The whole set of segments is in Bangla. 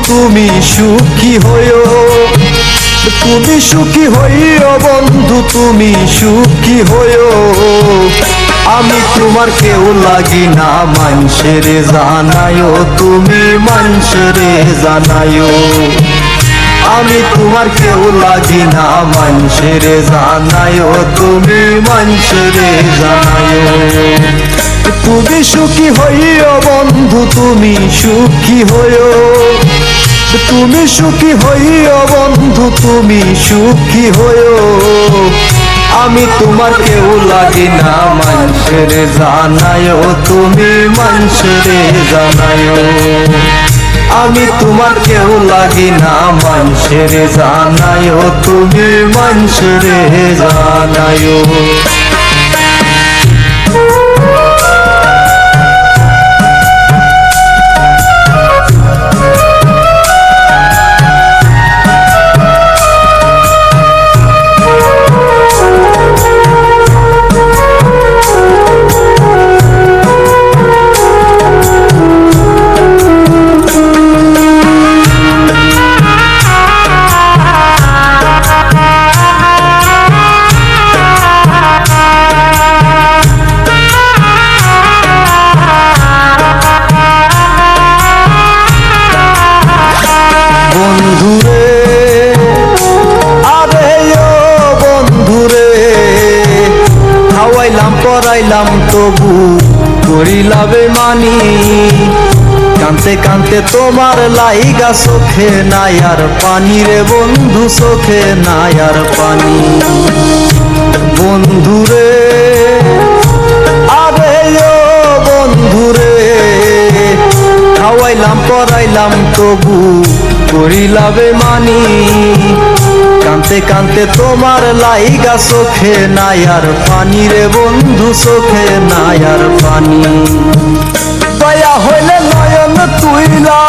তুমি সুখী হইও, তুমি সুখী হইও বন্ধু, তুমি সুখী হইও। আমি তোমার কেউ লাগি না, মানুষেরে জানায়ও, তুমি মানুষেরে জানায়ও। আমি তোমার কেউ লাগি না, মানুষেরে জানায়ও, তুমি মানুষেরে জানায়ও। তুমি সুখী হইও বন্ধু, তুমি সুখী হইও, তুমি সুখী হইও বন্ধু, তুমি সুখী হইও। আমি তোমার কেউ লাগি না, মানুষেরে জানায়ও, তুমি মানুষেরে জানায়ও। আমি তোমার কেউ লাগি না, মানুষেরে জানায়ও, তুমি মানুষেরে জানায়ও। বন্ধুরে আরে ও বন্ধুরে, খাওয়াইলাম পরাইলাম তবু করিলা বেমানি। কানতে কানতে তোমার লাইগা চোখে নাই আর পানি রে বন্ধু, চোখে নাই আর পানি। বন্ধুরে আরে ও বন্ধুরে, খাওয়াইলাম পরাইলাম তবু করিলা বেমানি। কানতে কানতে তোমার লাইগা চোখে নাই আর পানি রে বন্ধু, চোখে নাই আর পানি। দয়া হইলে নয়ন তুইলা,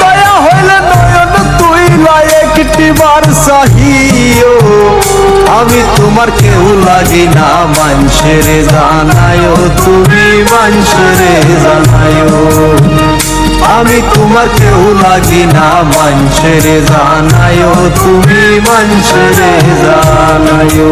দয়া হইলে নয়ন তুইলা একটি বার চাহিও। আমি তোমার কেউ লাগি না, মানুষেরে জানায়ও, তুমি মানুষেরে জানায়ও। আমি তোমার কেউ লাগি না, মানুষেরে জানায়ও, তুমি মানুষেরে জানায়ও।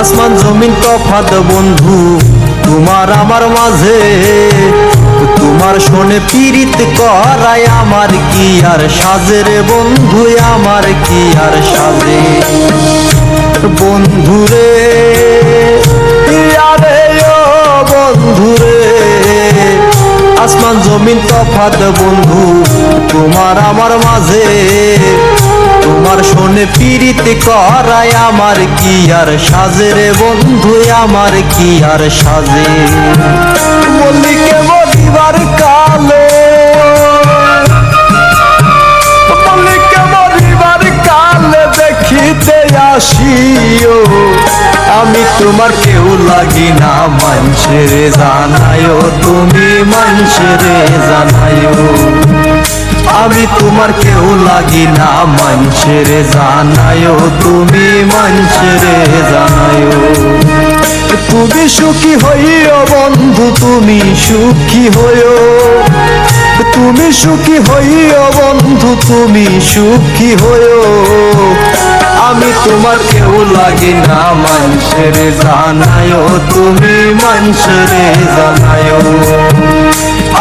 আসমান জমিন তফাৎ বন্ধু তোমার আমার মাঝে, তোমার শোনে পীড়িত করায় আমার কি আর সাজে রে বন্ধু, আমার কি আর সাজে। বন্ধুরে আরে ও বন্ধুরে, আসমান জমিন তফাৎ বন্ধু তোমার আমার মাঝে, তোমার শোনে পীড়িত করায় আমার কি আর সাজে রে বন্ধু, আমার কি আর সাজে। মল্লিকে মরিবার কালে, মল্লিকে মরিবার কালে দেখিতে আসিও। আমি তোমার কেউ লাগি না, মানুষেরে জানায়ও, তুমি মানুষেরে জানায়ও। আমি তোমার কেউ লাগি না, মানুষেরে জানায়ও, তুমি মানুষেরে জানায়ও। তুমি সুখী হইও বন্ধু, তুমি সুখী হইও, তুমি সুখী হইও বন্ধু, তুমি সুখী হইও। আমি তোমার কেউ লাগি না, মানুষেরে জানায়ও, তুমি মানুষেরে জানায়ও।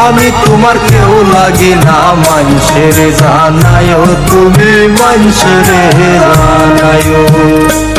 আমি তোমার কেউ লাগি না, মানুষের জানায়ও তুমি, মানুষের জানায়ও।